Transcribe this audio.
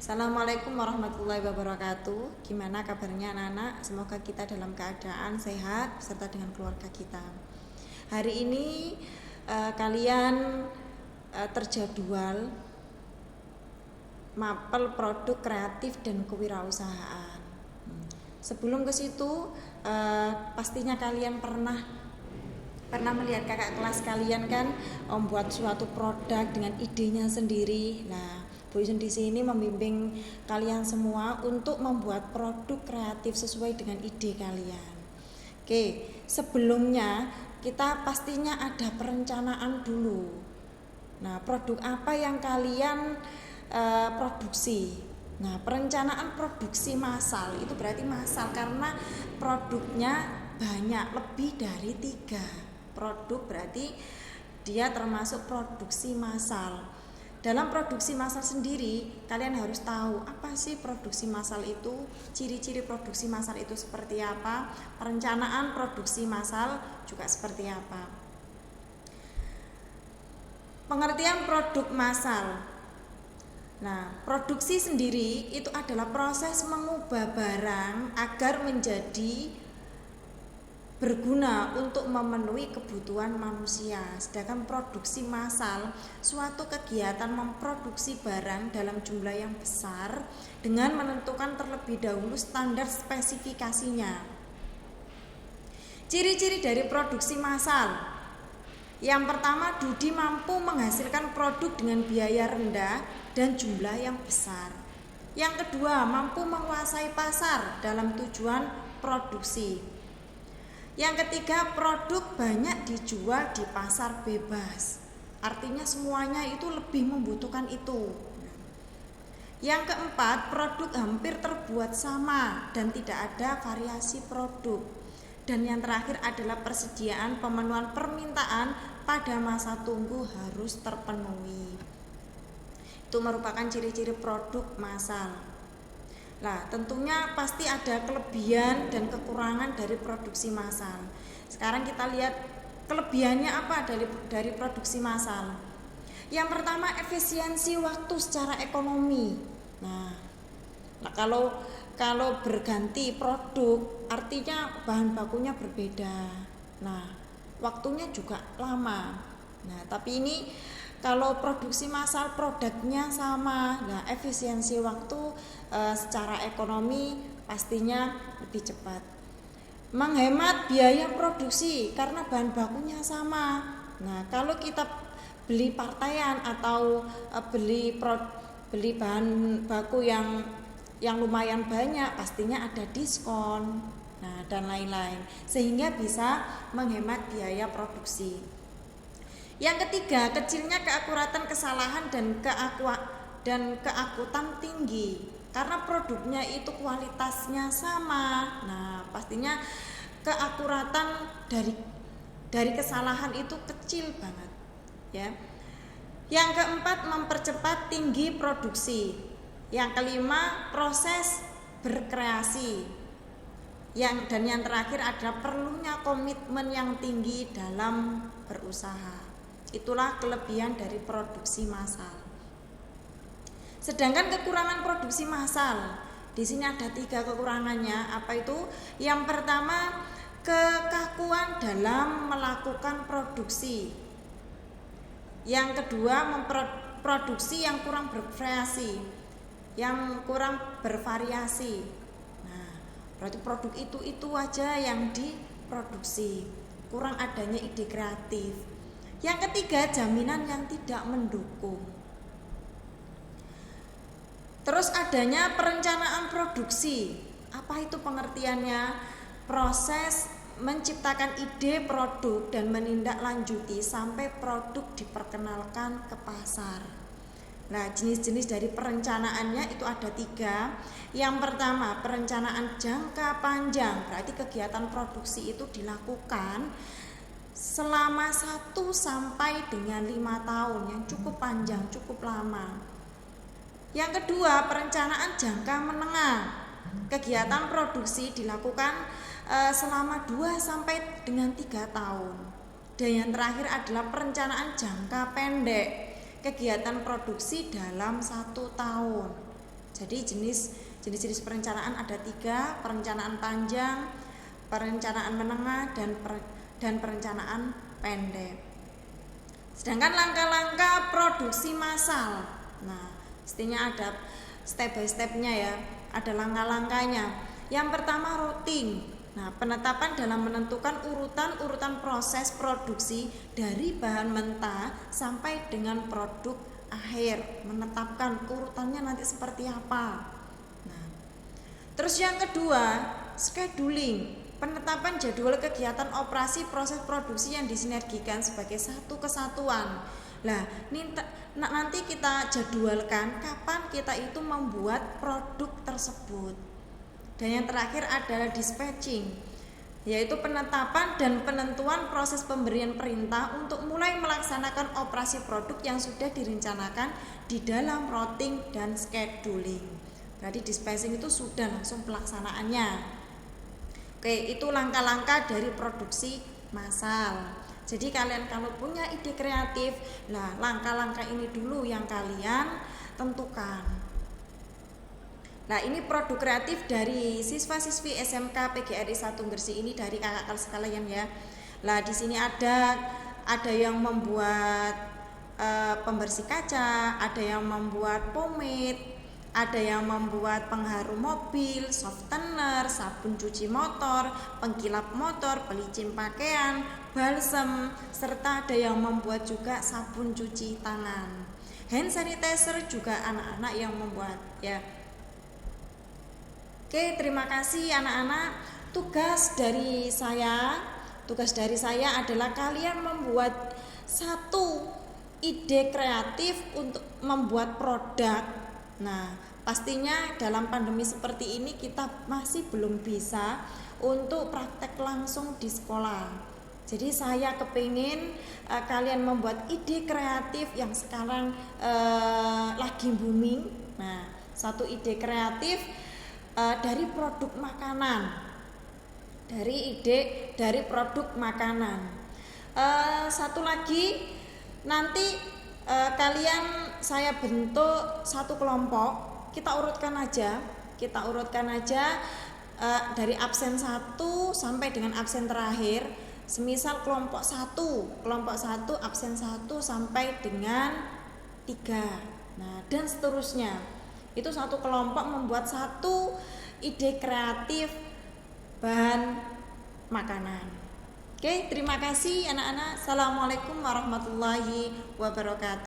Assalamualaikum warahmatullahi wabarakatuh. Gimana kabarnya anak-anak? Semoga kita dalam keadaan sehat beserta dengan keluarga kita. Hari ini kalian terjadwal mapel produk kreatif dan kewirausahaan. Sebelum ke situ, pastinya kalian pernah melihat kakak kelas kalian kan membuat suatu produk dengan idenya sendiri. Nah, Bu Yun di sini membimbing kalian semua untuk membuat produk kreatif sesuai dengan ide kalian. Oke, sebelumnya kita pastinya ada perencanaan dulu. Nah, produk apa yang kalian produksi? Nah, perencanaan produksi massal itu berarti massal karena produknya banyak, lebih dari 3 produk, berarti dia termasuk produksi massal. Dalam produksi massal sendiri, kalian harus tahu apa sih produksi massal itu, ciri-ciri produksi massal itu seperti apa, perencanaan produksi massal juga seperti apa. Pengertian produk massal. Nah, produksi sendiri itu adalah proses mengubah barang agar menjadi berguna untuk memenuhi kebutuhan manusia. Sedangkan produksi massal suatu kegiatan memproduksi barang dalam jumlah yang besar dengan menentukan terlebih dahulu standar spesifikasinya. Ciri-ciri dari produksi massal. Yang pertama, Dudi mampu menghasilkan produk dengan biaya rendah dan jumlah yang besar. Yang kedua, mampu menguasai pasar dalam tujuan produksi. Yang ketiga, produk banyak dijual di pasar bebas. Artinya semuanya itu lebih membutuhkan itu. Yang keempat, produk hampir terbuat sama dan tidak ada variasi produk. Dan yang terakhir adalah persediaan pemenuhan permintaan pada masa tunggu harus terpenuhi. Itu merupakan ciri-ciri produk massal. Nah, tentunya pasti ada kelebihan dan kekurangan dari produksi massal. Sekarang kita lihat kelebihannya apa dari produksi massal. Yang pertama, efisiensi waktu secara ekonomi. Nah, kalau berganti produk, artinya bahan bakunya berbeda. Nah, waktunya juga lama. Nah, tapi ini kalau produksi massal produknya sama, nah efisiensi waktu secara ekonomi pastinya lebih cepat. Menghemat biaya produksi karena bahan bakunya sama. Nah, kalau kita beli partaian atau beli bahan baku yang lumayan banyak, pastinya ada diskon. Nah, dan lain-lain, sehingga bisa menghemat biaya produksi. Yang ketiga, kecilnya keakuratan kesalahan dan keakutan tinggi karena produknya itu kualitasnya sama. Nah, pastinya keakuratan dari kesalahan itu kecil banget, ya. Yang keempat, mempercepat tinggi produksi. Yang kelima, proses berkreasi. Dan yang terakhir adalah perlunya komitmen yang tinggi dalam berusaha. Itulah kelebihan dari produksi massal. Sedangkan kekurangan produksi massal, di sini ada 3 kekurangannya. Apa itu? Yang pertama, kekakuan dalam melakukan produksi. Yang kedua, memproduksi yang kurang bervariasi, Nah, berarti produk itu aja yang diproduksi, kurang adanya ide kreatif. Yang ketiga, jaminan yang tidak mendukung. Terus adanya perencanaan produksi. Apa itu pengertiannya? Proses menciptakan ide produk dan menindaklanjuti sampai produk diperkenalkan ke pasar. Nah, jenis-jenis dari perencanaannya itu ada 3. Yang pertama, perencanaan jangka panjang. Berarti kegiatan produksi itu dilakukan selama 1 sampai dengan 5 tahun, yang cukup panjang, cukup lama. Yang kedua, perencanaan jangka menengah. Kegiatan produksi dilakukan selama 2 sampai dengan 3 tahun. Dan yang terakhir adalah perencanaan jangka pendek. Kegiatan produksi dalam 1 tahun. Jadi jenis-jenis perencanaan ada 3, perencanaan panjang, perencanaan menengah, dan perencanaan pendek. Sedangkan langkah-langkah produksi massal, nah mestinya ada step by stepnya ya, ada langkah-langkahnya. Yang pertama routing. Nah, penetapan dalam menentukan urutan proses produksi dari bahan mentah sampai dengan produk akhir, menetapkan urutannya nanti seperti apa. Nah, terus yang kedua, scheduling, penetapan jadwal kegiatan operasi proses produksi yang disinergikan sebagai satu kesatuan. Nah, nanti kita jadwalkan kapan kita itu membuat produk tersebut. Dan yang terakhir adalah dispatching, yaitu penetapan dan penentuan proses pemberian perintah untuk mulai melaksanakan operasi produk yang sudah direncanakan di dalam routing dan scheduling. Berarti dispatching itu sudah langsung pelaksanaannya. Oke, itu langkah-langkah dari produksi massal. Jadi kalian kalau punya ide kreatif, nah langkah-langkah ini dulu yang kalian tentukan. Nah, ini produk kreatif dari siswa-siswi SMK PGRI 1 Gresik ini dari kakak sekalian ya. Nah, di sini ada yang membuat pembersih kaca, ada yang membuat pomade, ada yang membuat pengharum mobil, softener, sabun cuci motor, pengkilap motor, pelicin pakaian, balsem, serta ada yang membuat juga sabun cuci tangan. Hand sanitizer juga anak-anak yang membuat ya. Oke, terima kasih anak-anak. Tugas dari saya adalah kalian membuat satu ide kreatif untuk membuat produk. Nah, pastinya dalam pandemi seperti ini kita masih belum bisa untuk praktek langsung di sekolah. Jadi saya kepingin kalian membuat ide kreatif yang sekarang lagi booming. Nah, satu ide kreatif dari produk makanan, dari produk makanan. Satu lagi nanti kalian saya bentuk satu kelompok, kita urutkan aja dari absen 1 sampai dengan absen terakhir. Semisal kelompok 1 absen 1 sampai dengan 3. Nah, dan seterusnya. Itu satu kelompok membuat satu ide kreatif bahan makanan. Oke, terima kasih anak-anak. Assalamualaikum warahmatullahi wabarakatuh.